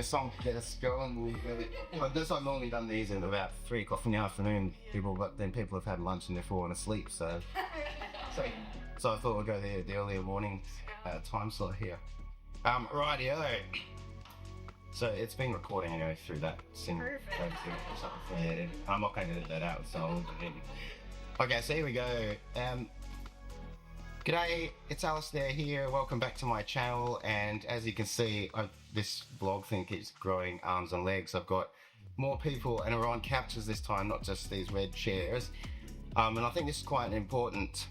song to get us going. But this I've normally done these at about 3 o'clock in the afternoon, but then people have had lunch and they're falling asleep, so I thought we'd go the earlier morning time slot here. Rightio. So it's been recording anyway through that sync. Perfect. I'm not going to edit that out, so okay, so here we go. G'day, it's Alistair here. Welcome back to my channel, and as you can see, this vlog thing keeps growing arms and legs. I've got more people and we're on couches this time, not just these red chairs. And I think this is quite an important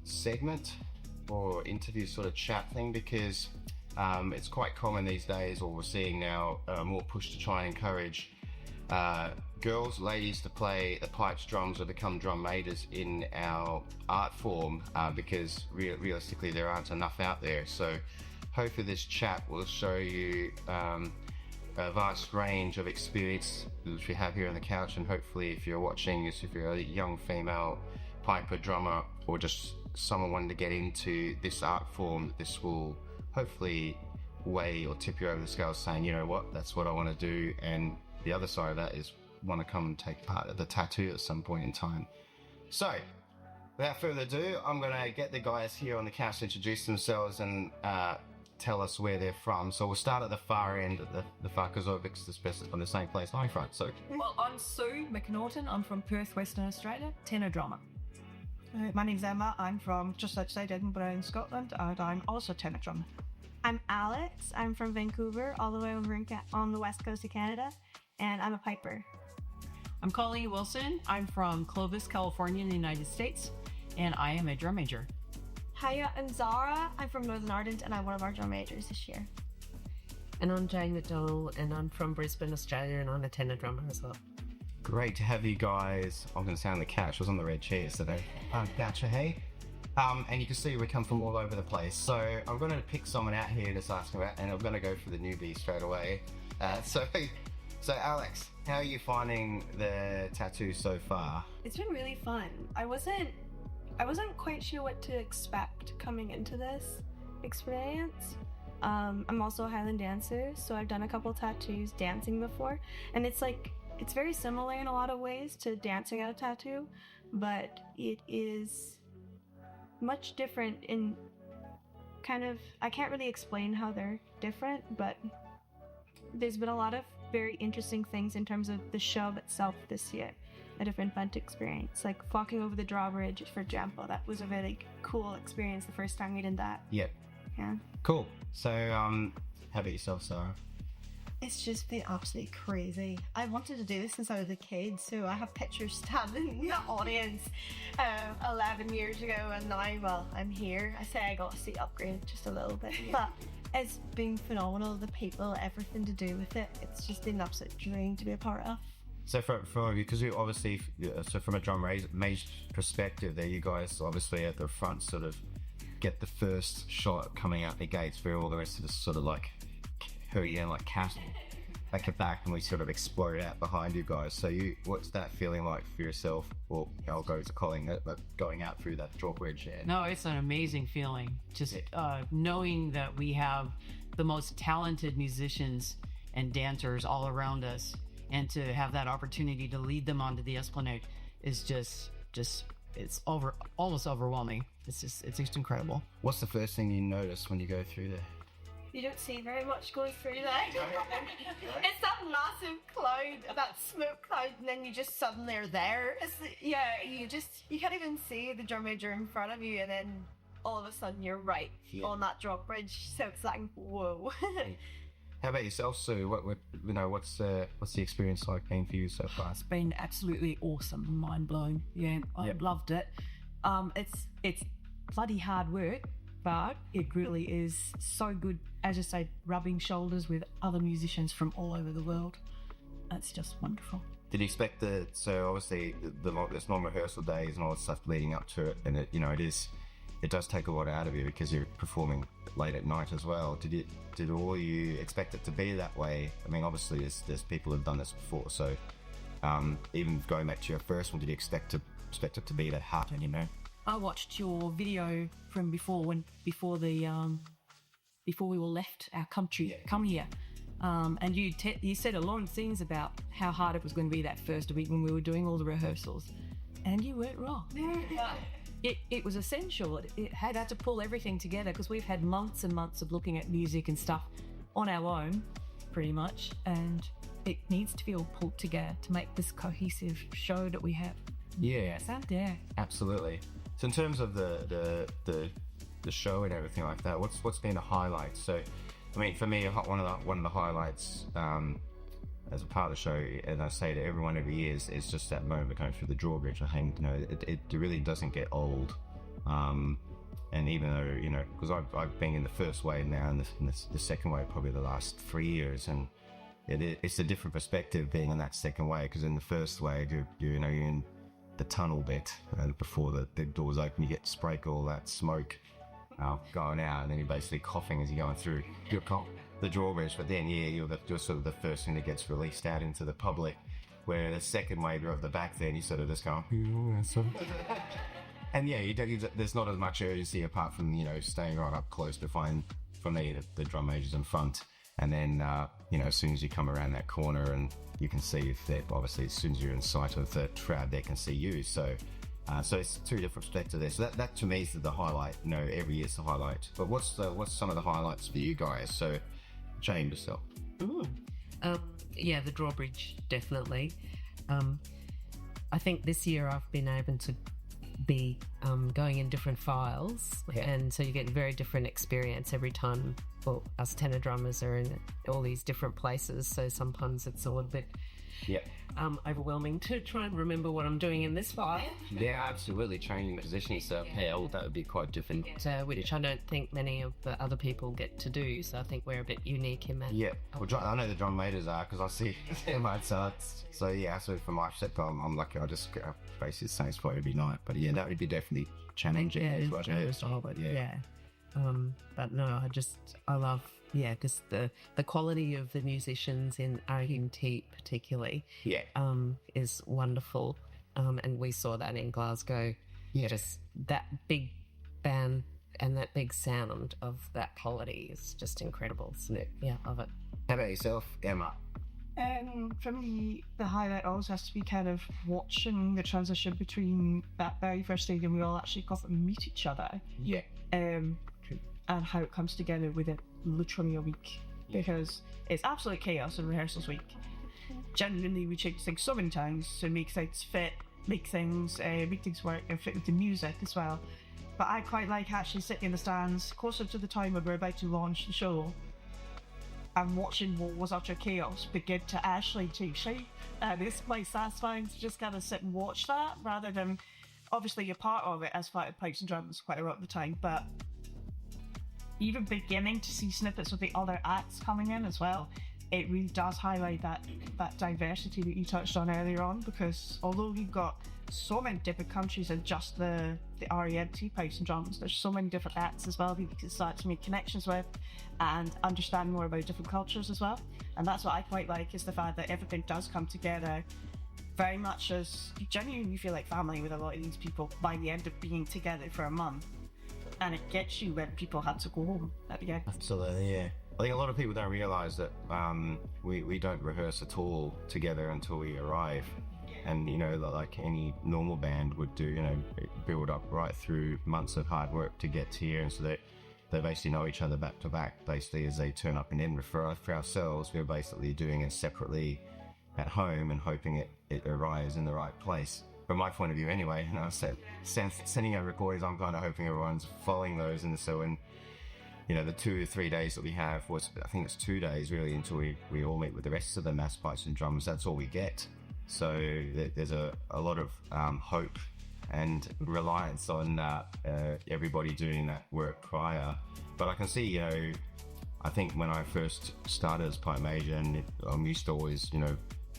segment or interview sort of chat thing, because it's quite common these days, or we're seeing now more push to try and encourage girls, ladies to play the pipes, drums, or become drum majors in our art form, because realistically there aren't enough out there. So hopefully this chat will show you a vast range of experience which we have here on the couch, and hopefully if you're watching this, if you're a young female piper, drummer, or just someone wanting to get into this art form, this will hopefully weigh or tip you over the scale, saying, you know what, that's what I want to do. And the other side of that is want to come and take part of the tattoo at some point in time. So without further ado, I'm going to get the guys here on the couch to introduce themselves and tell us where they're from. So we'll start at the far end, at the far, because it's from the same place I'm from. So, well, I'm Sue McNaughton. I'm from Perth, Western Australia, tenor drummer. My name's Emma. I'm from just outside Edinburgh in Scotland, and I'm also tenor drummer. I'm Alex. I'm from Vancouver, all the way over on the west coast of Canada, and I'm a piper. I'm Colleen Wilson. I'm from Clovis, California in the United States, and I am a drum major. Hiya, I'm Zara. I'm from Northern Ireland, and I'm one of our drum majors this year. And I'm Jane McDonald, and I'm from Brisbane, Australia, and I'm a tenor drummer as well. Great to have you guys. I'm going to sound the couch. I was on the red chairs today. Gotcha, hey. And you can see we come from all over the place. So I'm going to pick someone out here to ask about, and I'm going to go for the newbie straight away. So Alex, how are you finding the tattoo so far? It's been really fun. I wasn't quite sure what to expect coming into this experience. I'm also a Highland dancer, so I've done a couple tattoos dancing before, and it's very similar in a lot of ways to dancing at a tattoo, but it is much different in kind of, I can't really explain how they're different, but there's been a lot of very interesting things in terms of the show itself this year. A different fun experience, like walking over the drawbridge, for example. That was a really cool experience the first time we did that. Yep. Yeah. Cool. So, how about yourself, Sarah? It's just been absolutely crazy. I wanted to do this since I was a kid, so I have pictures standing in the audience 11 years ago, and now, well, I'm here. I say I got to see upgrade just a little bit, but it's been phenomenal. The people, everything to do with it. It's just been an absolute dream to be a part of. So from because you obviously, so from a drum major perspective, there you guys obviously at the front sort of get the first shot coming out the gates, where all the rest of us sort of like like cat back at back, and we sort of explode out behind you guys. So what's that feeling like for yourself? Well, I'll go to calling it, but going out through that drawbridge. No, it's an amazing feeling. Just knowing that we have the most talented musicians and dancers all around us, and to have that opportunity to lead them onto the Esplanade is just it's almost overwhelming. It's just incredible. What's the first thing you notice when you go through there? You don't see very much going through that. It's that massive cloud, that smoke cloud, and then you just suddenly are there. You can't even see the drum major in front of you, and then all of a sudden you're right on that drawbridge. So it's like, whoa. How about yourself, Sue? What's the experience like been for you so far? It's been absolutely awesome, mind blowing. Yeah, I loved it. It's bloody hard work, but it really is so good. As I say, rubbing shoulders with other musicians from all over the world. It's just wonderful. Did you expect so obviously there's long rehearsal days and all that stuff leading up to it, and it does take a lot out of you because you're performing late at night as well. Did all you expect it to be that way? I mean, obviously there's people who've done this before, so even going back to your first one, did you expect it to be that hard? I watched your video from before we all left our country, come here. And you said a lot of things about how hard it was going to be that first week when we were doing all the rehearsals, and you weren't wrong. It was essential. It had to pull everything together because we've had months and months of looking at music and stuff on our own, pretty much, and it needs to be all pulled together to make this cohesive show that we have. Yeah, It's out there. absolutely. So in terms of the show and everything like that, what's been the highlights? So, I mean, for me, one of the highlights as a part of the show, and I say to everyone every year, is just that moment going through the drawbridge. I think it really doesn't get old. And even though because I've been in the first wave now, and the second wave probably the last 3 years, and it's a different perspective being in that second wave, because in the first wave you're in the tunnel bit, and before the doors open, you get spray all that smoke going out, and then you're basically coughing as you're going through the drawbridge. But then you're sort of the first thing that gets released out into the public, where the second wave you're at the back there, and you sort of just go and there's not as much urgency apart from staying right up close to find from the drum majors in front. And then as soon as you come around that corner, and you can see if they're obviously, as soon as you're in sight of the crowd, they can see you. So it's two different perspectives there. So that to me is the highlight. Every year's the highlight. But what's some of the highlights for you guys? So Jane, yourself. The drawbridge, definitely. I think this year I've been able to be going in different files, and so you get very different experience every time. Well, us tenor drummers are in all these different places, so sometimes it's a little bit overwhelming to try and remember what I'm doing in this file. Yeah, absolutely. Changing positions uphill, that would be quite different. Which I don't think many of the other people get to do, so I think we're a bit unique in that. Yeah, well, I know the drum majors are, because I see them outside. So for my set, I'm lucky. I just basically the same spot every night. But that would be definitely challenging. But no, I love just the quality of the musicians in Ironpiper particularly is wonderful, and we saw that in Glasgow. Just that big band and that big sound of that quality is just incredible. So love it. How about yourself, Emma? For me, the highlight always has to be kind of watching the transition between that very first day when we all actually got to meet each other. And how it comes together within literally a week, because it's absolute chaos in rehearsals week. Genuinely, we change things so many times to make things fit, make things work and fit with the music as well. But I quite like actually sitting in the stands closer to the time when we're about to launch the show and watching what was utter chaos begin to actually take shape. And it's quite satisfying to just kind of sit and watch that, rather than, obviously you're part of it as pipes and drums quite a lot of the time, but even beginning to see snippets of the other acts coming in as well, it really does highlight that diversity that you touched on earlier on, because although we've got so many different countries and just the REMT pipes and drums, there's so many different acts as well that you can start to make connections with and understand more about different cultures as well. And that's what I quite like, is the fact that everything does come together very much as you genuinely feel like family with a lot of these people by the end of being together for a month. And it gets you when people had to go home at the end. Absolutely, yeah. I think a lot of people don't realise that we don't rehearse at all together until we arrive. And, like any normal band would do, build up right through months of hard work to get to here. And so they basically know each other back to back, basically, as they turn up in Edinburgh. For ourselves, we're basically doing it separately at home and hoping it arrives in the right place. From my point of view anyway, I said, sending out recordings, I'm kind of hoping everyone's following those. And so when, the 2 or 3 days that we have I think it's 2 days really until we all meet with the rest of the mass pipes and drums, that's all we get. So there's a lot of hope and reliance on everybody doing that work prior. But I can see, I think when I first started as pipe major, and I'm used to always,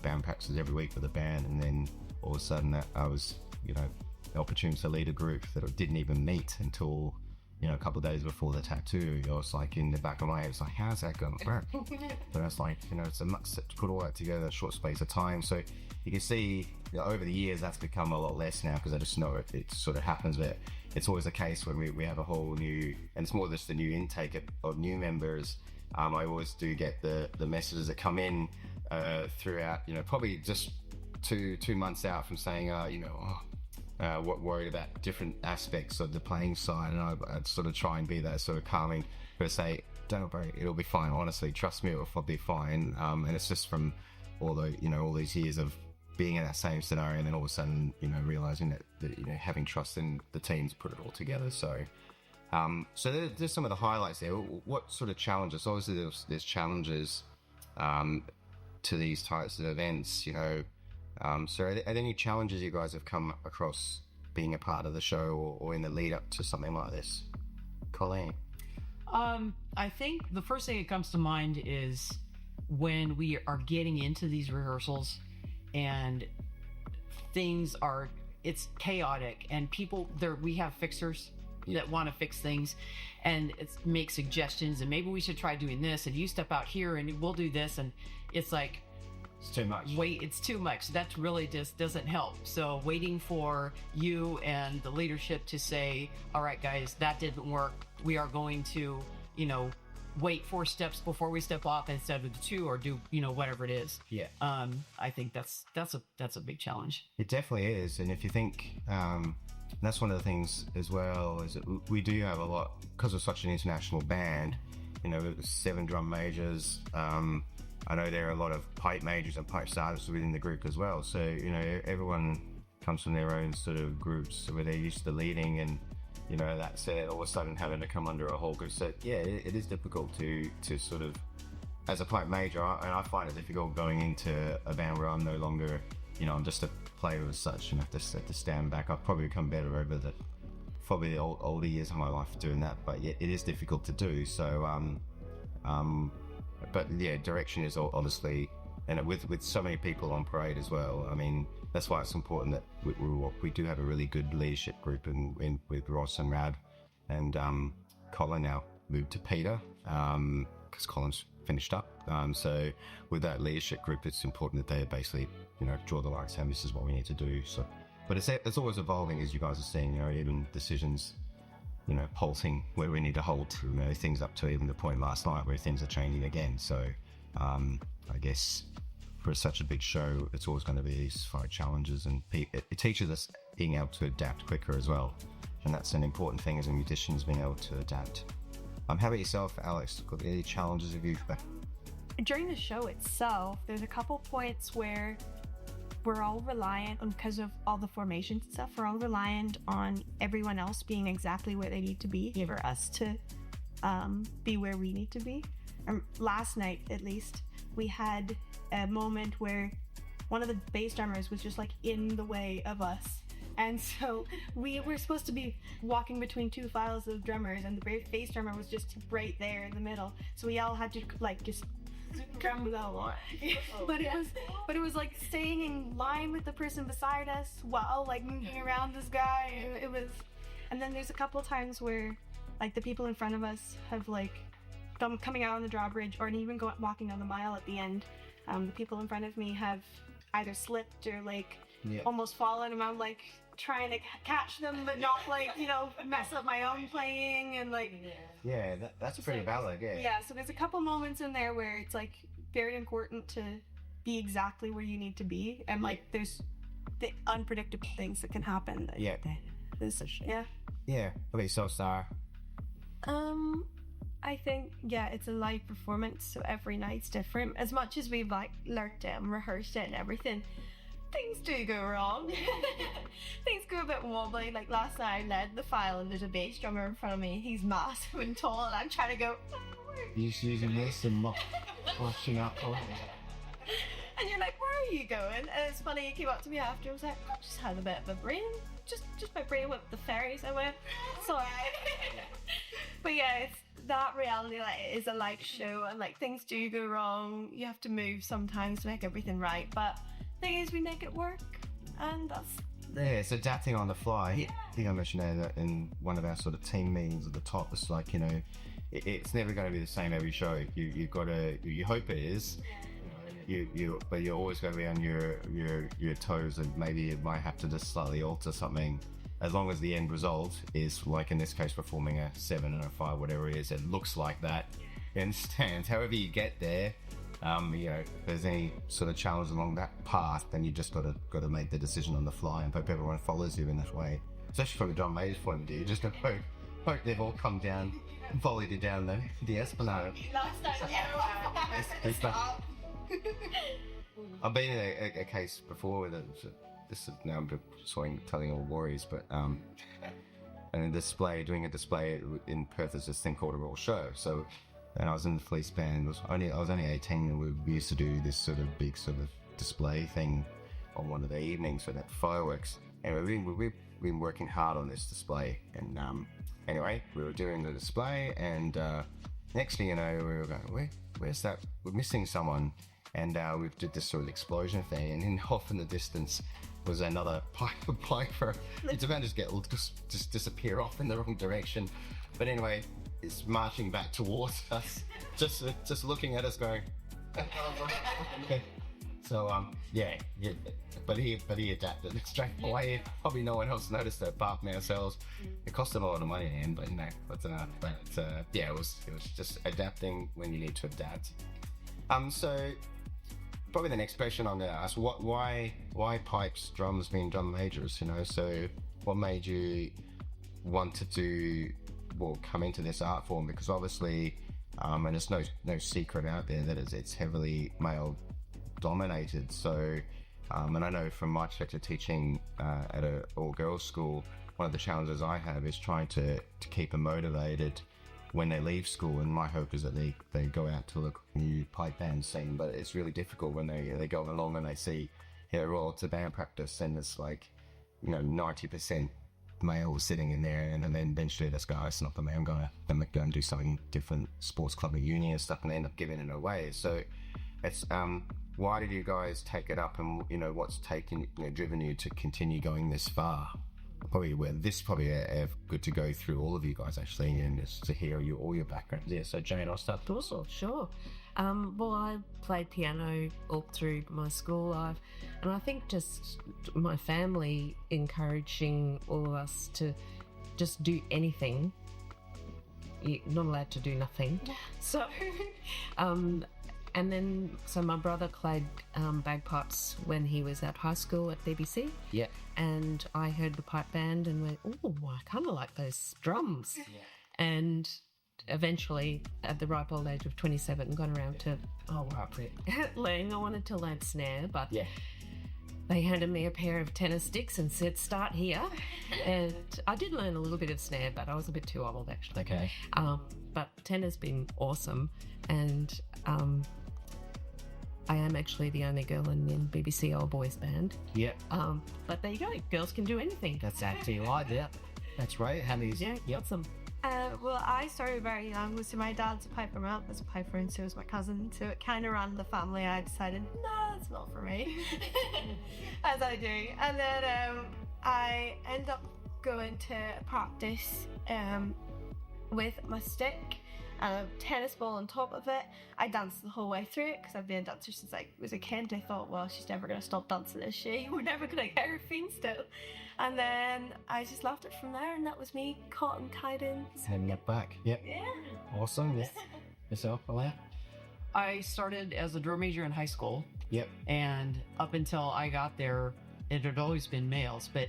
band practices every week with the band, and then all of a sudden I was, the opportunity to lead a group that I didn't even meet until, a couple of days before the tattoo. I was like, in the back of my head, it's like, how's that going to work? But I was like, it's a much to put all that together in a short space of time. So you can see over the years that's become a lot less now, because I just know it sort of happens. But it's always the case when we have a whole new, and it's more just the new intake of new members I always do get the messages that come in throughout, probably just two months out from saying, what worried about different aspects of the playing side, and I'd sort of try and be that sort of calming, but say, don't worry, it'll be fine. Honestly, trust me, it'll be fine. And it's just from all these years of being in that same scenario, and then all of a sudden, realizing that having trust in the team to put it all together. So, there's some of the highlights there. What sort of challenges? Obviously, there's challenges to these types of events. So are there any challenges you guys have come across being a part of the show or in the lead up to something like this? Colleen? I think the first thing that comes to mind is when we are getting into these rehearsals and it's chaotic, and we have fixers that want to fix things and make suggestions, and maybe we should try doing this, and you step out here and we'll do this, and it's like, it's too much. It's too much. That really just doesn't help. So waiting for you and the leadership to say, all right, guys, that didn't work. We are going to, wait 4 steps before we step off instead of the 2, or do, whatever it is. Yeah. I think that's a big challenge. It definitely is. And if you think, that's one of the things as well, is that we do have a lot, because we're such an international band, with 7 drum majors, I know there are a lot of pipe majors and pipe sergeants within the group as well. So, everyone comes from their own sort of groups where they're used to leading, and, that said, all of a sudden having to come under a whole group. So, yeah, it is difficult to sort of, as a pipe major, and I find it difficult going into a band where I'm no longer, I'm just a player as such, and have to stand back. I've probably become better over probably the older years of my life doing that, but yeah, it is difficult to do. So, but yeah, direction is obviously, and with so many people on parade as well. I mean, that's why it's important that we do have a really good leadership group with Ross and Rad, and Colin now moved to Peter because Colin's finished up. So with that leadership group, it's important that they basically draw the line, saying this is what we need to do. So, but it's always evolving, as you guys are seeing. Even decisions, halting where we need to halt, things up to even the point last night where things are changing again. So I guess for such a big show, it's always going to be these 5 challenges, and it teaches us being able to adapt quicker as well. And that's an important thing as a musician, is being able to adapt. How about yourself, Alex? Got any challenges have you? During the show itself, there's a couple points where we're all reliant on, because of all the formations and stuff, we're all reliant on everyone else being exactly where they need to be for us to be where we need to be. Last night, at least, we had a moment where one of the bass drummers was just like in the way of us. And so we were supposed to be walking between 2 files of drummers, and the bass drummer was just right there in the middle. So we all had to just drum low. But it was like staying in line with the person beside us while like moving around this guy. It was, and then there's a couple of times where like the people in front of us have like coming out on the drawbridge, or even walking on the mile at the end. The people in front of me have either slipped or like almost fallen, and I'm like trying to catch them, but not like mess up my own playing, and like that's pretty valid. So there's a couple moments in there where it's like very important to be exactly where you need to be, and like there's the unpredictable things that can happen. Okay, so Sarah. I think it's a live performance, so every night's different. As much as we've like learnt it and rehearsed it and everything, things do go wrong. Things go a bit wobbly. Like last night I led the file and there's a bass drummer in front of me. He's massive and tall, and I'm trying to go, You're using this and washing up. and you're like, where are you going? And it's funny, he came up to me after, I was like, I just had a bit of a brain. Just my brain went with the fairies. I went, sorry. But yeah, it's that reality, like, it is a live show, and like things do go wrong. You have to move sometimes to make everything right, but the thing is, we make it work, and that's it's adapting on the fly. I think I mentioned that in one of our sort of team meetings at the top. It's like, it's never going to be the same every show. You've got to, you hope it is, but you're always going to be on your toes, and maybe you might have to just slightly alter something, as long as the end result is, like in this case, performing a 7 and a 5, whatever it is, it looks like that. You understand? However you get there, if there's any sort of challenge along that path, then you just got to make the decision on the fly and hope everyone follows you in that way. Especially from a drum major's point of view, you just hope they've all come down and followed you down the Esplanade. I've been in a case before where this is now I'm telling all worries, but doing a display in Perth. There's this thing called a Royal Show. So, and I was in the police band. I was only 18, and we used to do this sort of big sort of display thing on one of the evenings for that fireworks. And we've been working hard on this display. And anyway, we were doing the display, and next thing you know, we were going, where's that? We're missing someone. And we did this sort of explosion thing, and then off in the distance was another piper. It's about to just disappear off in the wrong direction. But anyway, it's marching back towards us, just looking at us, going. So yeah. But he adapted straight away. Probably no one else noticed that apart from ourselves. It cost him a lot of money in the end, but yeah, it was just adapting when you need to adapt. So probably the next question I'm going to ask: why pipes, drums, being drum majors? So what made you want to come into this art form? Because obviously, and there's no secret out there that it's heavily male dominated. So, and I know from my perspective, teaching at an all-girls school, one of the challenges I have is trying to keep them motivated when they leave school, and my hope is that they go out to the new pipe band scene. But it's really difficult when they go along and they see Royal to band practice, and it's like 90% male sitting in there, and then eventually this guy, it's not the man, I'm going to go and do something different, sports club or uni and stuff, and they end up giving it away. So it's why did you guys take it up, and what's driven you to continue going this far? Probably good to go through all of you guys actually, and just to hear all your backgrounds. Yeah, so Jane, I'll start. Also, sure. Well, I played piano all through my school life, and I think just my family encouraging all of us to just do anything. You're not allowed to do nothing. So, and then, so my brother played bagpipes when he was at high school at BBC. Yeah. And I heard the pipe band and went, oh, I kind of like those drums. Yeah. And eventually, at the ripe old age of 27, got around to learning. I wanted to learn snare, but they handed me a pair of tennis sticks and said, start here. And I did learn a little bit of snare, but I was a bit too old, actually. Okay. But tennis been awesome. And I am actually the only girl in the BBC Old Boys band. Yeah. But there you go. Girls can do anything. That's actually right. Yeah. That's right. How many? Yeah. Awesome. Well, I started very young. So my dad's a piper, my aunt was a piper, and so was my cousin. So it kind of ran in the family. I decided, no, it's not for me, as I do. And then I ended up going to practice with my stick and a tennis ball on top of it. I danced the whole way through it because I've been a dancer since I was a kid. I thought, well, she's never going to stop dancing, is she? We're never going to get her feet still. And then I just left it from there, and that was me caught and tied in. And get back. Yep. Yeah. Awesome. Yeah. Yourself, Alea? I started as a drum major in high school. Yep. And up until I got there, it had always been males, but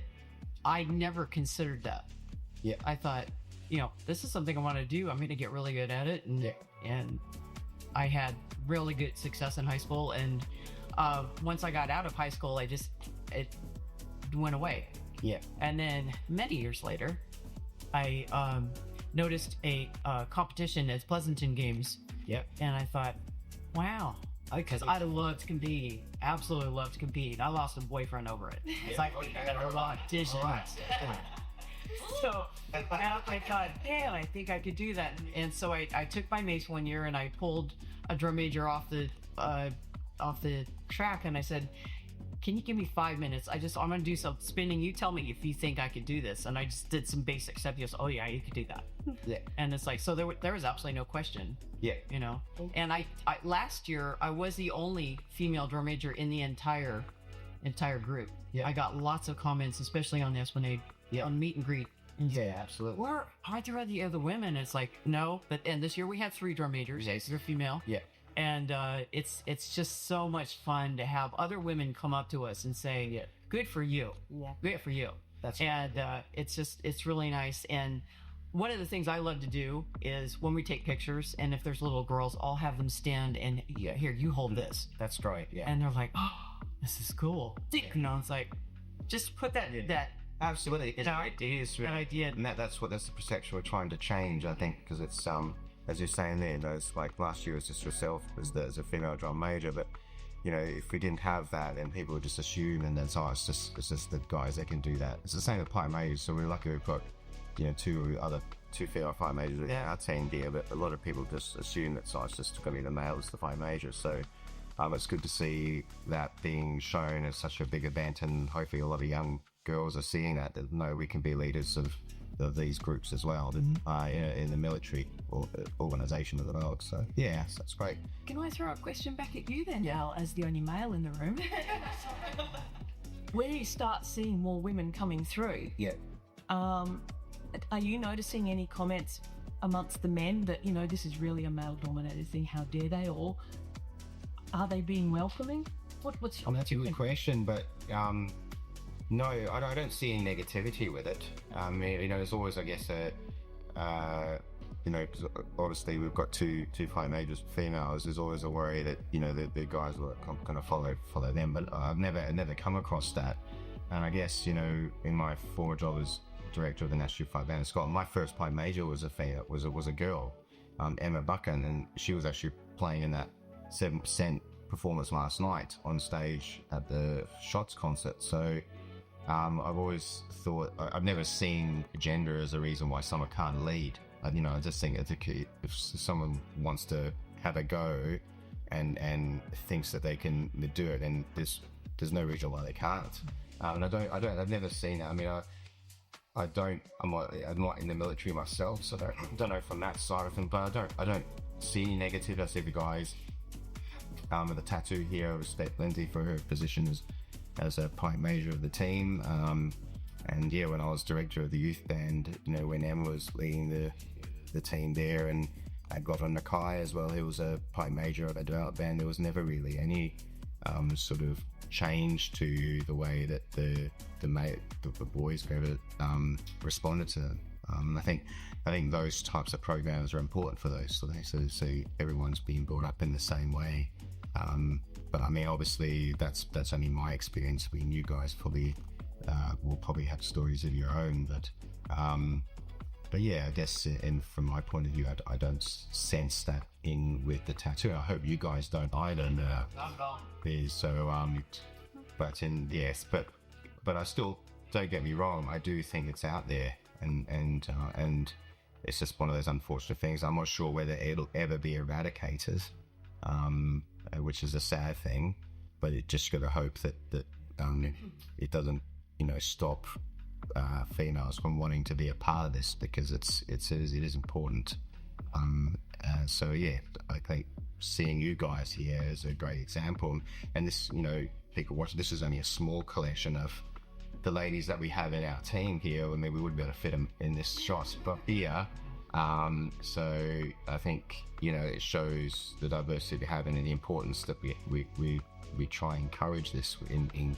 I never considered that. Yeah. I thought, this is something I want to do. I'm going to get really good at it. And I had really good success in high school. And once I got out of high school, it went away. Yeah. And then many years later, I noticed a competition at Pleasanton Games. Yep. And I thought, wow. Because I love to compete. Absolutely love to compete. I lost a boyfriend over it. It's like, audition. So I thought, damn, I think I could do that. And so I took my mace one year and I pulled a drum major off the track, and I said, can you give me 5 minutes? I'm going to do some spinning. You tell me if you think I could do this. And I just did some basic stuff. He goes, oh yeah, you could do that. Yeah. And it's like, so there was absolutely no question. Yeah. And I last year, I was the only female drum major in the entire group. Yeah. I got lots of comments, especially on the Esplanade, on meet and greet. Yeah, absolutely. Where are there any other women? It's like, no, and this year we had 3 drum majors. Yes. You're female. Yeah. And it's just so much fun to have other women come up to us and say, good for you. Yeah. Good for you. That's it's really nice. And one of the things I love to do is when we take pictures, and if there's little girls, I'll have them stand and, here, you hold this. That's great. Yeah. And they're like, oh, this is cool. You know, it's like, just put that Absolutely, it is. that idea. And that's the perception we're trying to change, I think, because it's as you're saying there, it's like last year was just yourself as a female drum major, but if we didn't have that, then people would just assume, and then it's just the guys that can do that. It's the same with pipe majors, so we're lucky we've got two female fire majors in our team here, but a lot of people just assume that it's just going to be the males, the fire majors. So it's good to see that being shown as such a big event, and hopefully a lot of young girls are seeing that no, we can be leaders of these groups as well, in the military organisation as well. So that's great. Can I throw a question back at you then, Al, as the only male in the room? When you start seeing more women coming through, are you noticing any comments amongst the men that, this is really a male-dominated thing, how dare they, or are they being welcoming? What's I mean, that's a good question, but no, I don't see any negativity with it. There's always, I guess, because obviously we've got two fire majors females. There's always a worry that the guys will kind of follow them, but I've never come across that. And I guess in my former job as director of the National Fire Band in Scotland, my first pipe major was a girl, Emma Buchan, and she was actually playing in that 7% performance last night on stage at the Shots concert. So I've always thought, I've never seen gender as a reason why someone can't lead. I just think if someone wants to have a go and thinks that they can do it, and there's no reason why they can't. And I've never seen that. I mean, I'm not in the military myself, so I don't know from that side of things, but I don't see any negative. I see the guys with the tattoo here. I respect Lindsay for her position as a pipe major of the team. And when I was director of the youth band, when Emma was leading the team there, and I got on Nakai as well, he was a pipe major of a developed band, there was never really any sort of change to the way that the boys responded to them. I think those types of programs are important for those, so everyone's being brought up in the same way. But I mean, obviously that's only my experience. I mean, you guys probably will probably have stories of your own, but I guess from my point of view, I don't sense that in with the tattoo. I hope you guys don't either. Not at all. So but I still, don't get me wrong, I do think it's out there, and it's just one of those unfortunate things. I'm not sure whether it'll ever be eradicated, which is a sad thing, but it just got to hope that it doesn't stop females from wanting to be a part of this, because it is important. I think seeing you guys here is a great example, and this, people watching, this is only a small collection of the ladies that we have in our team here. I mean, we wouldn't be able to fit them in this shot, but here, so I think it shows the diversity we have and the importance that we try and encourage this in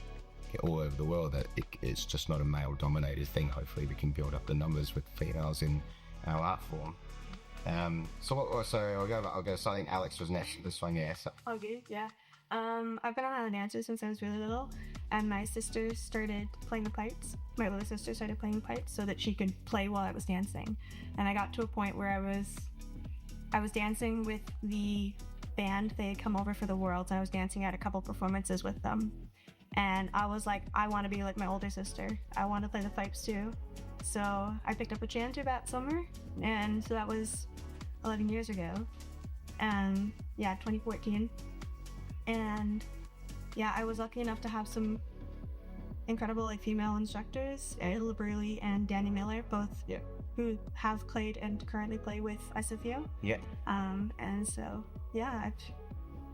all over the world, that it's just not a male-dominated thing. Hopefully we can build up the numbers with females in our art form. So I'll go starting. Alex was next this one, yeah. So. Okay, yeah. I've been on Island Dancer since I was really little, and my sister started playing the pipes. My little sister started playing pipes so that she could play while I was dancing. And I got to a point where I was dancing with the band. They had come over for the Worlds, and I was dancing at a couple performances with them. And I was like, I want to be like my older sister. I want to play the pipes too. So I picked up a chanter that summer, and so that was 11 years ago. And 2014. And I was lucky enough to have some incredible female instructors, Ayla Burley and Danny Miller, both who have played and currently play with SFU. Yeah. And so I've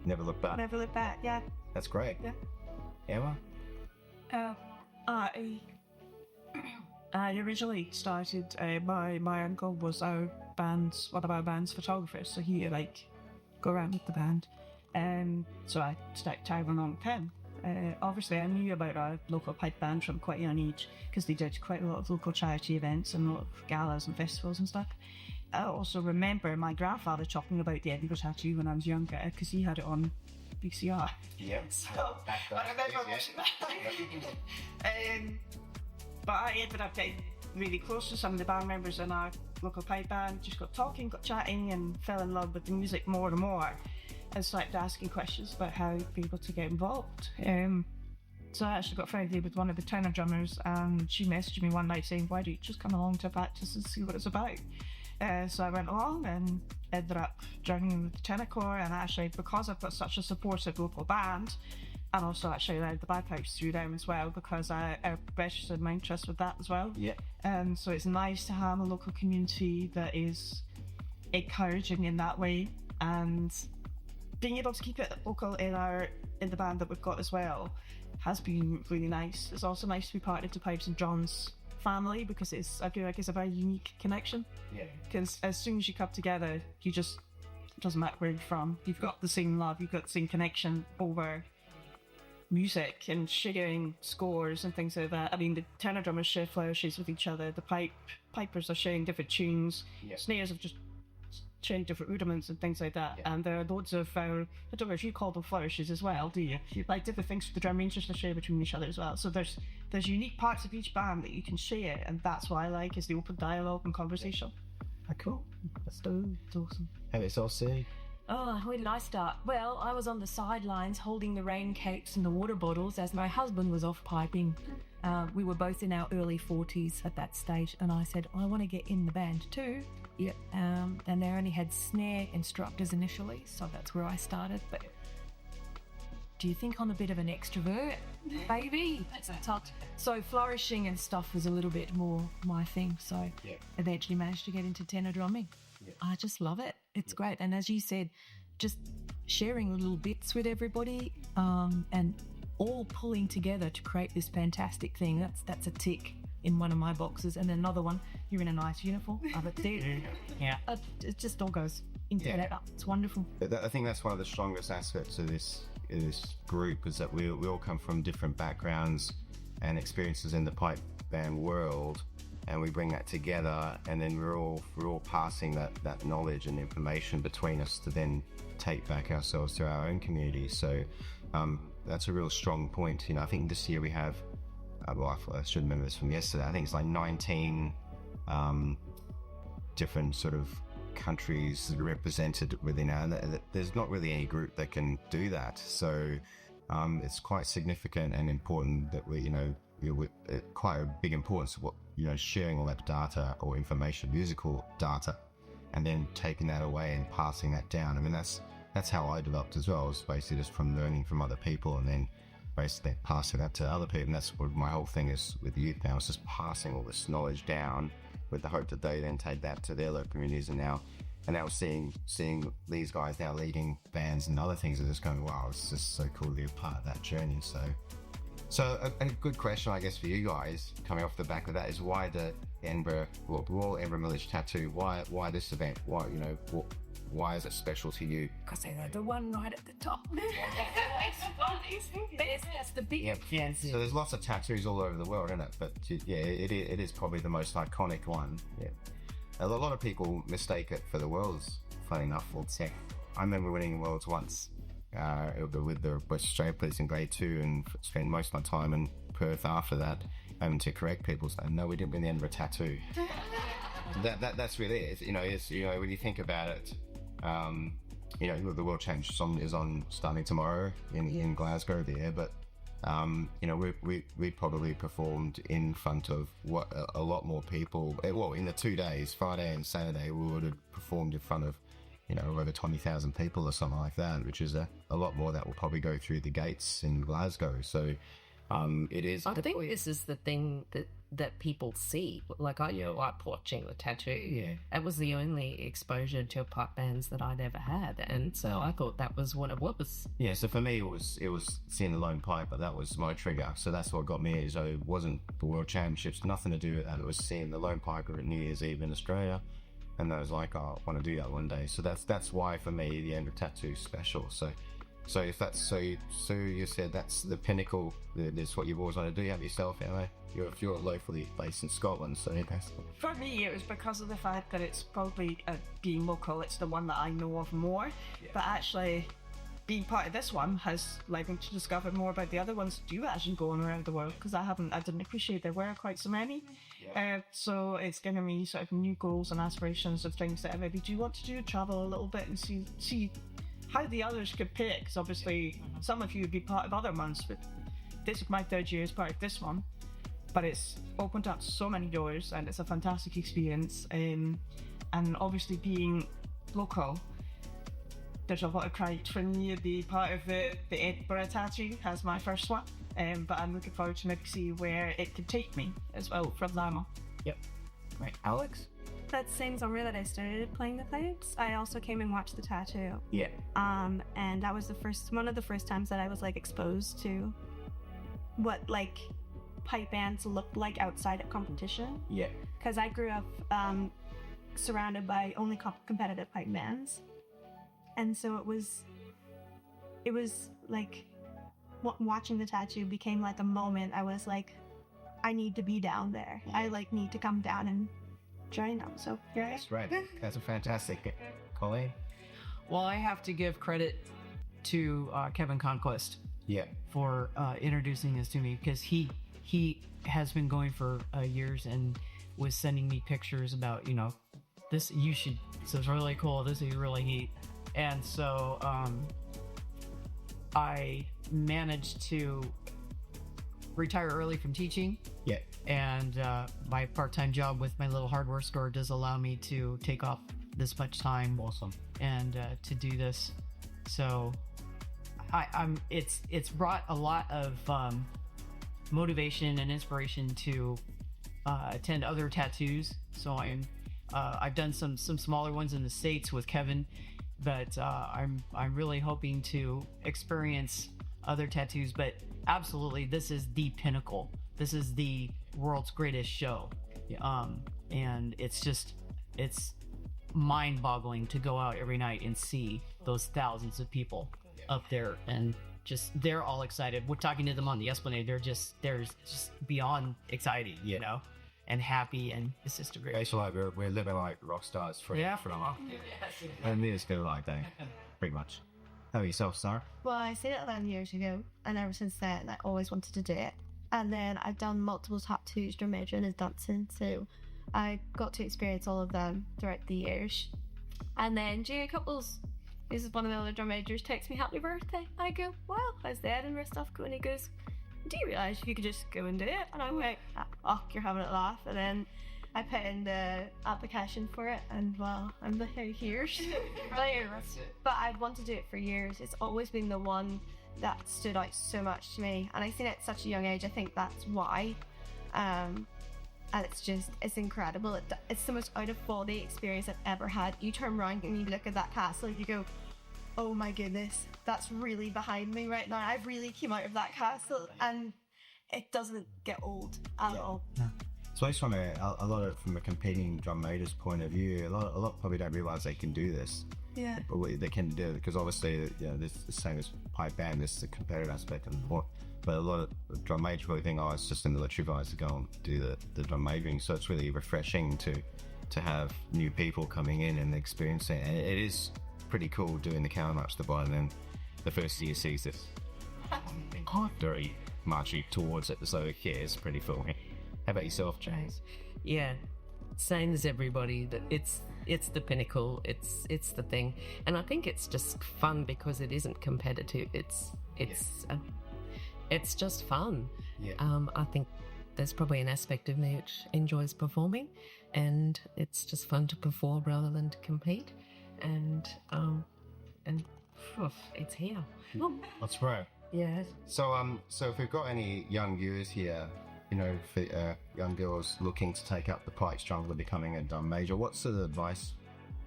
never looked back. Never looked back. Yeah. That's great. Yeah. Emma? I originally started, my uncle was one of our band's photographers, so he like go around with the band. So I started tagging along with him. Obviously, I knew about our local pipe band from quite a young age because they did quite a lot of local charity events and a lot of galas and festivals and stuff. I also remember my grandfather talking about the Edinburgh Tattoo when I was younger because he had it on VCR. Yeah. So I remember watching that. But I ended up getting really close to some of the band members in our local pipe band, just got talking, got chatting, and fell in love with the music more and more, and started asking questions about how to be able to get involved. So I actually got friendly with one of the tenor drummers, and she messaged me one night saying, "Why don't you just come along to practice and see what it's about?" So I went along and ended up joining with the tenor corps, and actually, because I've got such a supportive local band, and also actually led the bagpipes through them as well, because I registered my interest with that as well. Yeah. So it's nice to have a local community that is encouraging in that way, and being able to keep it local in the band that we've got as well has been really nice. It's also nice to be part of the Pipes and Drums family, because I feel like it's a very unique connection. Yeah. Because as soon as you come together, it doesn't matter where you're from, you've got the same love, you've got the same connection over music and sharing scores and things like that. I mean, the tenor drummers share flourishes with each other, the pipers are sharing different tunes, snares have just sharing different rudiments and things like that. And there are loads of, I don't know if you call them flourishes as well, do you? Like different things for the drum ranges to share between each other as well. So there's unique parts of each band that you can share, and that's what I like, is the open dialogue and conversation. Cool. That's awesome. Have it all see? Oh, where did I start? Well, I was on the sidelines holding the raincoats and the water bottles as my husband was off piping. We were both in our early 40s at that stage, and I said, I want to get in the band too. Yep. And they only had snare instructors initially, so that's where I started. But do you think I'm a bit of an extrovert, baby? That's a touch. So flourishing and stuff was a little bit more my thing. So eventually managed to get into tenor drumming. I just love it. It's great. And as you said, just sharing little bits with everybody, and all pulling together to create this fantastic thing. That's a tick in one of my boxes. And another one, you're in a nice uniform. It just all goes into that. It's wonderful. I think that's one of the strongest aspects of this group, is that we all come from different backgrounds and experiences in the pipe band world, and we bring that together, and then we're all passing that knowledge and information between us to then take back ourselves to our own community. So that's a real strong point. I think this year we have, I should remember this from yesterday, I think it's like 19 different sort of countries that are represented within there's not really any group that can do that. So it's quite significant and important that we, quite a big importance of what, sharing all that data or information, musical data, and then taking that away and passing that down. I mean, that's how I developed as well, was basically just from learning from other people and then basically passing that to other people. And that's what my whole thing is with youth now, is just passing all this knowledge down with the hope that they then take that to their local communities. And now seeing these guys now leading bands and other things, are just going, wow, it's just so cool to be a part of that journey. So a good question, I guess, for you guys, coming off the back of that, is why the Royal Edinburgh Military Tattoo? Why this event? Why is it special to you? Because they're the one right at the top. That's the big. Yeah. So there's lots of tattoos all over the world, isn't it? But it is probably the most iconic one. Yeah. A lot of people mistake it for the Worlds. Funny enough, I remember winning Worlds once with the West Australia Police in grade 2, and spent most of my time in Perth after that, having to correct people saying, no, we didn't win the Edinburgh Tattoo. That's really it. When you think about it, the World Challenge is on starting tomorrow in Glasgow there, but we probably performed in front of a lot more people. In the 2 days, Friday and Saturday, we would have performed in front of over 20,000 people or something like that, which is a lot more that will probably go through the gates in Glasgow. So It is. I think this is the thing that people see. Like I like watching the tattoo. Yeah. It was the only exposure to pipe bands that I'd ever had, and so I thought that was what it was. Yeah, so for me, it was seeing the lone piper. That was my trigger. So that's what got me. So it wasn't the World Championships, nothing to do with that. It was seeing the lone piper at New Year's Eve in Australia, and I was like, oh, I want to do that one day. So that's why for me the Edinburgh Tattoo is special. So if that's so you said that's the pinnacle. That's what you've always wanted to do. You have yourself anyway. If you're locally based in Scotland, so that's For me, it was because of the fact that it's probably being local. It's the one that I know of more. But actually, being part of this one has led me to discover more about the other ones that do actually go on around the world, because I didn't appreciate there were quite so many. So it's given me sort of new goals and aspirations of things that I maybe do want to do, travel a little bit and see how the others compare, because obviously some of you would be part of other months, but this is my third year as part of this one. But it's opened up so many doors and it's a fantastic experience. And obviously being local, there's a lot of pride for me to be part of the Edinburgh Tattoo as my first one. But I'm looking forward to maybe see where it could take me as well from there on. Yep. Right, Alex. That same summer that I started playing the pipes, I also came and watched the tattoo. Yeah. And that was one of the first times that I was like exposed to what like pipe bands looked like outside of competition. Yeah. Because I grew up surrounded by only competitive pipe bands, and so it was like watching the tattoo became like a moment. I was like, I need to be down there. I like need to come down and join them. So yeah. That's right. That's a fantastic. Colleen? Well, I have to give credit to Kevin Conquest Yeah. for introducing this to me, because he has been going for years and was sending me pictures about, this is really cool, this is really neat. And so I managed to retire early from teaching. Yeah. And my part-time job with my little hardware store does allow me to take off this much time. Awesome. And to do this. So it's brought a lot of motivation and inspiration to attend other tattoos. So I've done some smaller ones in the States with Kevin, but I'm really hoping to experience other tattoos. But absolutely, this is the pinnacle. This is the world's greatest show. And it's mind-boggling to go out every night and see those thousands of people up there, and they're all excited. We're talking to them on the Esplanade. They're just beyond excited, and happy, and it's just a great. It's like we're living like rock stars from and me is good like that, pretty much. How about yourself, Sarah? Well, I said it 11 years ago, and ever since then, I always wanted to do it. And then I've done multiple tattoos, drum major and dancing, so I got to experience all of them throughout the years. And then Jay Couples, this is one of the other drum majors, texts me happy birthday. I go, well, how's the Edinburgh stuff going? He goes, do you realise you could just go and do it? And I'm like, oh, you're having a laugh. And then I put in the application for it, and well, I'm here. But I've wanted to do it for years. It's always been the one that stood out so much to me, and I seen it at such a young age. I think that's why. And it's incredible. It's the most out of body experience I've ever had. You turn around and you look at that castle, you go, oh my goodness, that's really behind me right now. I've really came out of that castle, and it doesn't get old at all. No. So I just want a lot of, from a competing drum major's point of view, a lot probably don't realise they can do this. Yeah. But they can do it, because obviously, this is the same as pipe band, this is the competitive aspect of the sport. But a lot of drum majors probably think, it's just in the military guys to go and do the drum majoring. So it's really refreshing to have new people coming in and experiencing it. And it is pretty cool doing the counter march to the bottom, and then the first year sees this very marching towards it. So yeah, it's pretty cool. How about yourself, James? Yeah, same as everybody. That it's the pinnacle. It's the thing, and I think it's just fun because it isn't competitive. It's just fun. Yeah. I think there's probably an aspect of me which enjoys performing, and it's just fun to perform rather than to compete. And it's here. That's right. Yes. So if we've got any young viewers here, you know, for young girls looking to take up the Pike's Jungle, becoming a drum major, what sort of advice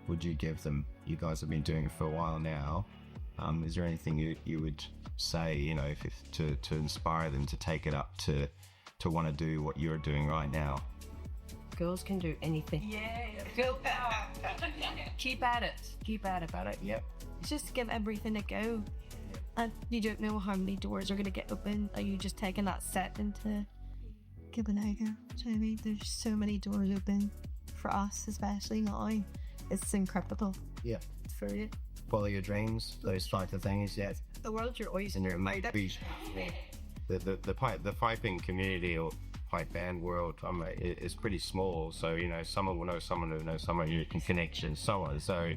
would you give them? You guys have been doing it for a while now. Is there anything you would say, you know, if to inspire them to take it up to want to do what you're doing right now? Girls can do anything. Yeah, go power. Keep at it. Keep at it. Yep. Just give everything a go. And you don't know how many doors are going to get open. Are you just taking that set into giving a go? So I mean, there's so many doors open for us, especially now. It's incredible. Yeah. For you. Follow your dreams, those types of things. Yeah. The world you're always And there might be the piping community or pipe band world is pretty small, so you know someone will know someone who knows someone, you can connect and so on. So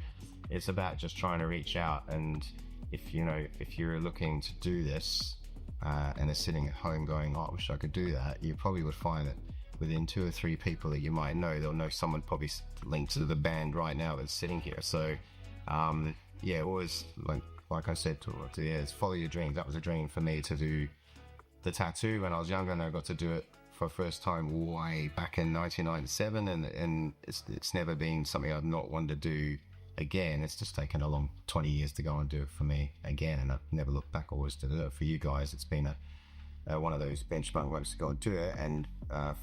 it's about just trying to reach out, and if you're looking to do this and are sitting at home going, oh, I wish I could do that, you probably would find that within 2 or 3 people that you might know, they'll know someone probably linked to the band right now that's sitting here. So yeah, always like I said, it's follow your dreams. That was a dream for me to do the tattoo when I was younger, and I got to do it for the first time way back in 1997, and it's never been something I've not wanted to do again. It's just taken a long 20 years to go and do it for me again, and I've never looked back. Always to do it for you guys. It's been one of those benchmark ones to go and do it, and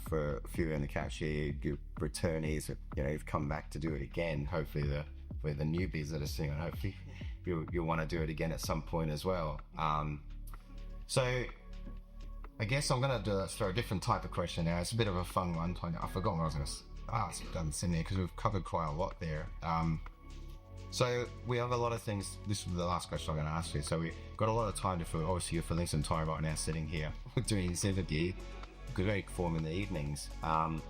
for a few in the couch here, you returnees, you know, you've come back to do it again. Hopefully for the newbies that are seeing it, hopefully you'll want to do it again at some point as well. So I guess I'm going to throw a different type of question now. It's a bit of a fun one. I forgot what I was going to ask in there because we've covered quite a lot there. So we have a lot of things. This is the last question I'm going to ask you. So we've got a lot of time obviously you're filling some time right now sitting here doing this interview. Great form in the evenings.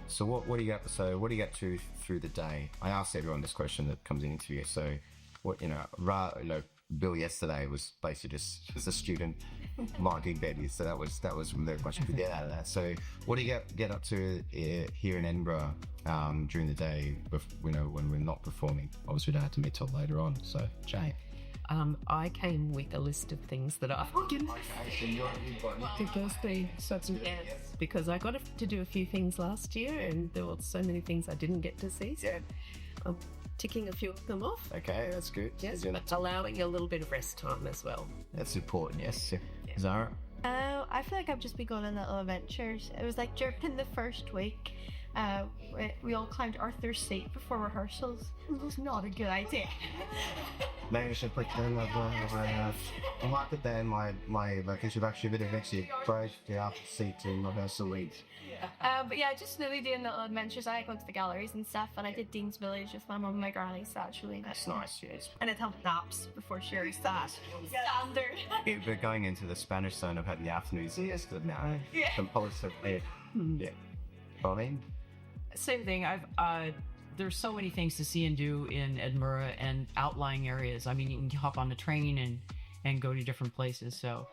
So what do you get? So what do you get to through the day? I asked everyone this question that comes in interview. So what, Bill yesterday was basically just a student marking babies. So that was very much to get out of that. So what do you get up to here in Edinburgh during the day? When we're not performing. Obviously, we don't have to meet till later on. So Jay. I came with a list of things that I because I got to do a few things last year, and there were so many things I didn't get to see. So I'm ticking a few of them off. Okay, that's good. Yes, but allowing a little bit of rest time as well. That's important. Yes, Zara. I feel like I've just been going on little adventures. It was like during the first week, we all climbed Arthur's seat before rehearsals. It was not a good idea. Maybe I should pretend I might put that in my introduction video next year. Prior to the Arthur's seat in rehearsal week. But yeah, just really doing little adventures. I went to the galleries and stuff, and I did Dean's Village with my mum and my granny, so that's really nice. That's nice, yes. And I'd have naps before Sherry sat. Standard. We're going into the Spanish zone. I've had the afternoons. Yes, good now. Yeah. Compulsively. Yeah. Pauline? Same thing. There's so many things to see and do in Edinburgh and outlying areas. I mean, you can hop on the train and go to different places. So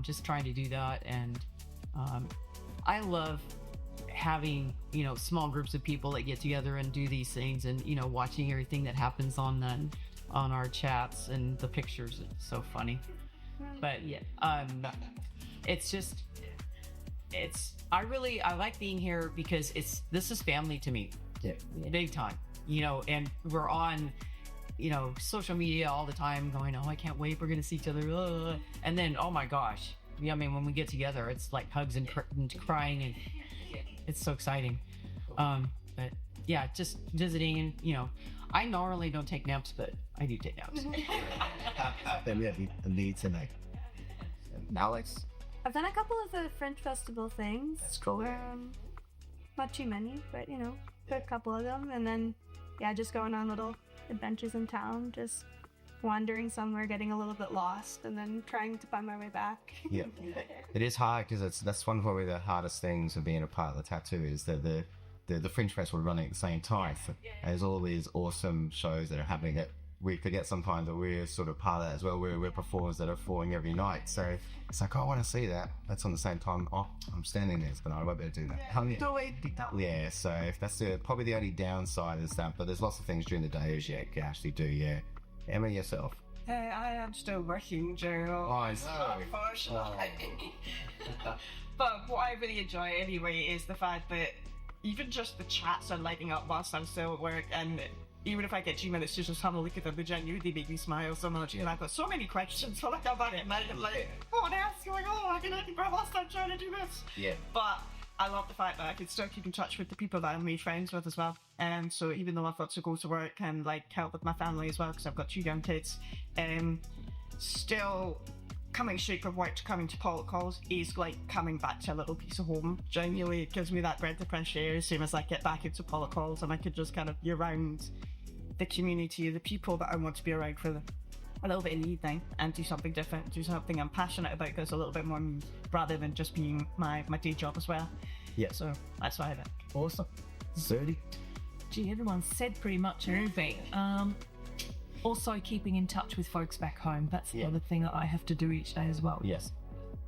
just trying to do that. And I love having, small groups of people that get together and do these things, and, watching everything that happens on our chats and the pictures. It's so funny. But yeah, I like being here because this is family to me. Yeah. Big time. And we're on, social media all the time going, oh, I can't wait, we're gonna see each other. And then, oh my gosh. I mean, when we get together, it's like hugs and crying, and it's so exciting. But yeah, just visiting, and I normally don't take naps, but I do take naps. Then we have the need tonight. Alex? I've done a couple of the Fringe Festival things. That's cool. Not too many, but a couple of them, and then just going on little adventures in town, just wandering somewhere, getting a little bit lost, and then trying to find my way back. Yeah, it is hard because that's one of the hardest things of being a part of the tattoo is that the Fringe Festival running at the same time. So there's all these awesome shows that are happening that we forget sometimes that we're sort of part of that as well. We're performers that are falling every night, so it's like, oh, I want to see that. That's on the same time. Oh, I'm standing there, but I won't be able to do that. Yeah, so if that's probably the only downside is that, but there's lots of things during the day as you can actually do. Yeah, Emma, yourself. I am still working, Joe. Oh, I know. Unfortunately. But what I really enjoy anyway is the fact that even just the chats are lighting up whilst I'm still at work, and even if I get 2 minutes to just have a look at them, they genuinely make me smile so much. And I've got so many questions for like about it, and I'm like, what else is going on? I can Edinburgh whilst I'm trying to do this. Yeah. But I love the fact that I can still keep in touch with the people that I made friends with as well. And so even though I've got to go to work and like help with my family as well, because I've got 2 young kids, still coming straight from work to coming to Pollock calls is like coming back to a little piece of home. Genuinely, it gives me that breath of fresh air as soon as I get back into Pollock calls, and I could just kind of be around the community, the people that I want to be around for a little bit in the evening and do something different, do something I'm passionate about, because a little bit more rather than just being my day job as well. Yeah. So that's why I think. Awesome. 30. Gee, everyone said pretty much everything. Also, keeping in touch with folks back home. That's the other thing that I have to do each day as well. Yes.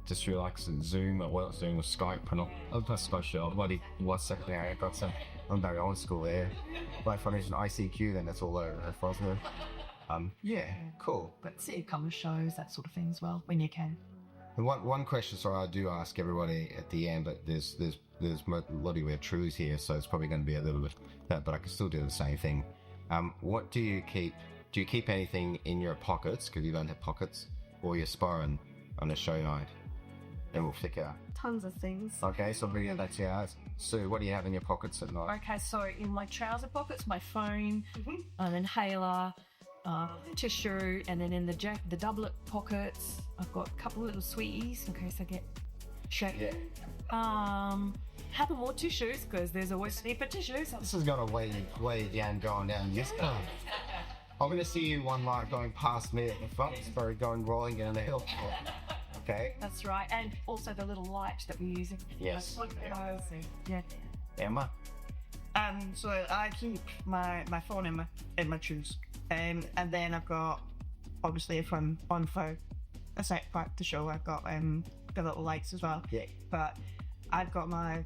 Just relax and Zoom or Zoom or Skype. I'm not so sure. What's second I got some. I'm very old school there. Like if I mention ICQ, then that's all over. Yeah, cool. But sitcom shows, that sort of thing as well, when you can. And one question, sorry, I do ask everybody at the end, but there's a lot of weird truths here, so it's probably going to be a little bit that, but I can still do the same thing. What do you keep? Do you keep anything in your pockets, because you don't have pockets, or you're sparring on a show night? And we'll figure out. Tons of things. Okay, so bring that's yours. Sue, what do you have in your pockets at night? Okay, so in my trouser pockets, my phone, an inhaler, tissue, and then in the doublet pockets, I've got a couple of little sweeties in case I get shaken. Yeah. Have more tissues because there's always need for tissues. This has got a way down, going down this way. I'm going to see you one night going past me at the front, sorry, going rolling down the hill. Okay. That's right, and also the little light that we're using. Yes. Yeah. Emma? So I keep my phone in my shoes, and then I've got, obviously if I'm on for a set part of the show, I've got the little lights as well. Yeah. But I've got my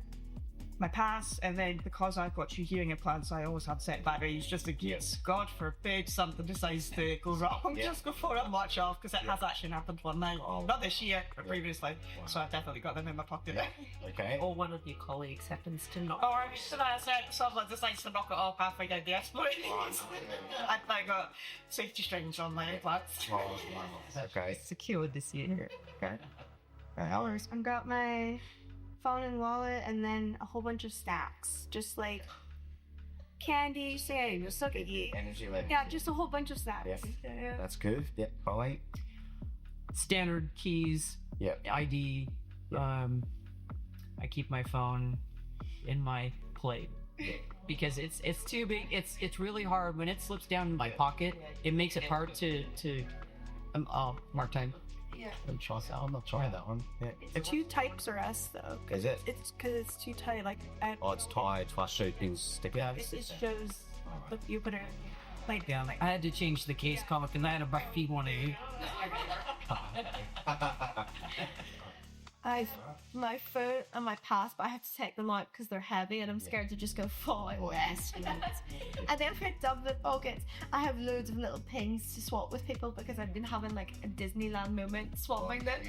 pass, and then because I've got 2 hearing implants, I always have set batteries just in case, God forbid, something decides to go wrong just before I march off, because it has actually happened one night. Not this year, but previously. So I've definitely got them in my pocket. Okay. Or one of your colleagues happens to knock. Or someone decides to knock it off halfway down the escalator. I've got safety strings on my implants. Okay. Secured this year. Okay. Hours. I've got my phone and wallet, and then a whole bunch of snacks, just like candy, say, suck it. Energy level. Yeah, just a whole bunch of snacks. Yeah. That's good. Yeah. Polly? Standard keys, Yeah. ID. I keep my phone in my plate because it's too big. It's really hard when it slips down in my pocket. It makes it hard to mark time. Yeah. I'm not trying that one. Yeah. It's too tight for us though. Is it? It's because it's too tight. Like Oh, it's tied. Flash shootings stick out. it shows. Look, you put it like Yeah, I had to change the case comic and I had a buck feet one of you. I've my phone and my pass, but I have to take them out because they're heavy and I'm scared to just go falling west. And then for doublet pockets, I have loads of little pins to swap with people because I've been having like a Disneyland moment swapping them.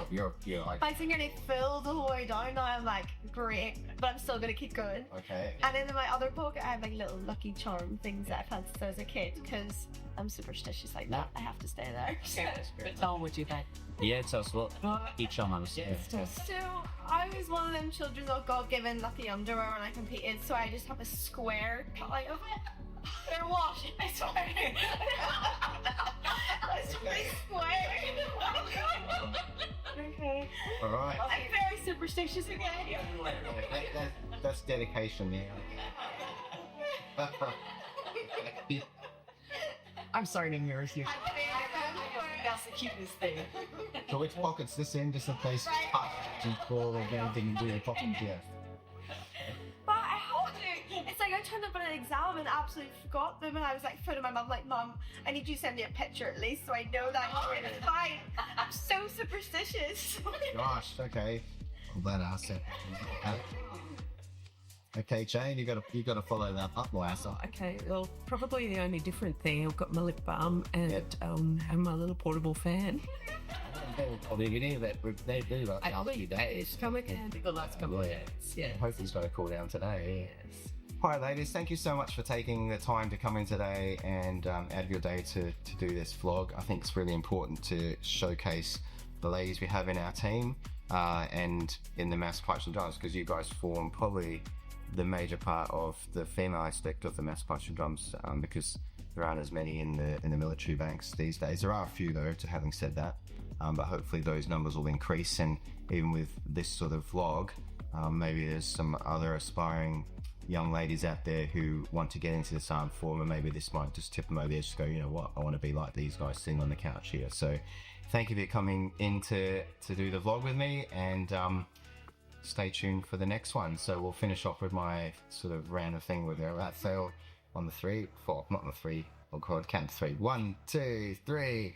You're like, My finger nearly filled the whole way down. Now I'm like, great, but I'm still gonna keep going. okay. And in my other pocket, I have like little Lucky Charm things that I've had since I was a kid because I'm superstitious like that. I have to stay there. Tell them what you think. Yeah, tell us what each arm was. So I was one of them children that got given lucky underwear when I competed, so I just have a square cut out of it. They're washed, I swear. It's really square. Okay. All right. I'm very superstitious again. That's dedication, yeah. I'm sorry to embarrass you. That's the cutest thing. So which pockets this in, just in case you crawl or anything into your pocket? Yeah. But I have to. It's like I turned up at an exam and absolutely forgot them, and I was like, phoning my mum, like, Mum, I need you to send me a picture at least so I know that it's fine. I'm so superstitious. Gosh, okay. I'm glad I asked it. Okay, Jane, you gotta follow that up, my ass. Okay, well, probably the only different thing, I've got my lip balm and and my little portable fan. I'll leave you near that. They do like I'll leave you days. Come again. The last couple of days. Yeah. Hopefully it's going to cool down today. Yes. Hi ladies, thank you so much for taking the time to come in today and out of your day to do this vlog. I think it's really important to showcase the ladies we have in our team and in the Master Pipes and Drums, because you guys form probably the major part of the female aspect of the Master Pipes and Drums, because there aren't as many in the military banks these days. There are a few though, to having said that, but hopefully those numbers will increase, and even with this sort of vlog, maybe there's some other aspiring young ladies out there who want to get into this art form, and maybe this might just tip them over the edge to go, you know what, I want to be like these guys sitting on the couch here. So thank you for coming in to do the vlog with me, and stay tuned for the next one. So we'll finish off with my sort of random thing with her. Right, so on the 3, 4, not on the 3, oh god, count to 3. 1, 2, 3.